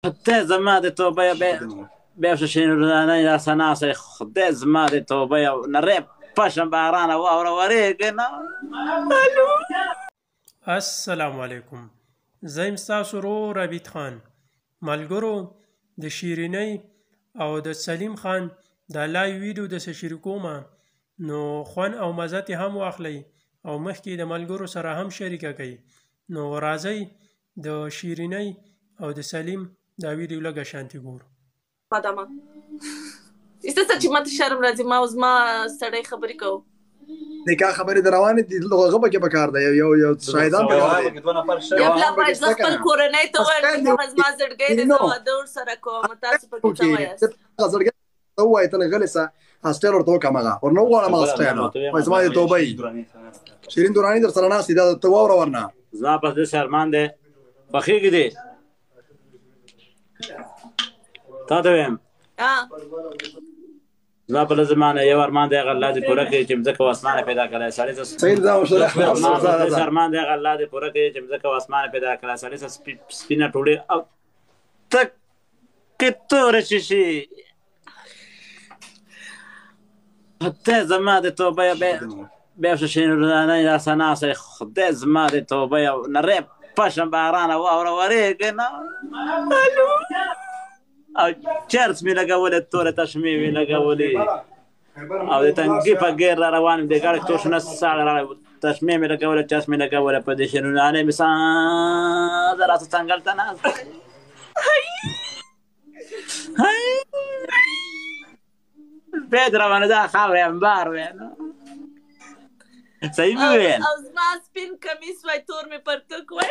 خدای زما د توبه بیا شین رانه یا سناسه خدای زما د توبه نری پشم باران واوره ورېږي نه. السلام علیکم، زه یم ستاسو ورور عبید خان. ملګرو، د شیرینۍ او د سلیم خان دا لایو ویډیو داسې شریکومه، نو خوند او مزه ترې هم واخلئ او مخکې د ملګرو سره هم شریکه کړئ. نو راځئ د شیرینۍ او د سلیم دا ویډیو لږه شانتې ګورو. مادامه ایسته چې ماته شرم راځي، ما اوس ما سړی خبرې کوو. نکاح خبرې در روانې دي، دلته هغه پکې پکار دی، یو شاهدان پکار دی. یو پلا باید زه خپل کورنۍ ته ووایم چې هغه زما زړګی دی، زه واده ورسره کوم. تاسو پکې څه وایاست؟ زړګی ته ووایې ته غلی سه، هسټایل ورته وکړم، هغه ورنه وغواړم هغه سټایل وایي زما د توبه شیرین دراني در سره ناست دي، دا ته واوره ورنه زما په دې ارمان دی خوښېږي دی تا ته وایم زما په زمانه یو ارمان دی هغه الله دې پوره کړي چې مځکه او اسمان پیدا کړی سړی ته صحیح ځام شو. ارمان دی هغه الله دې پوره کړي چې مځکه او اسمان پیدا کړی سړی ته سپینه ټوډۍ او تک تورې شیشې خدای زما د توبه بیا شین رانه یا سناسه خدای زما د توبه نری پشم باران واوره ورېږي نه. او چرس مې لګولې، تورې تشمې مې لګولې او د تنګي په ګیر را روان یم، د ګاډي توشنه ساړه راغلی، تشمې مې لګولې، چرس مې لګولې، په دې شینونانې مې ساده راسه څنګل ته ناست بیا د روانه دا خاورې انبار وی صحیح مې ویل. او زما سپین کمیس وای، تور مې پرتوک وای.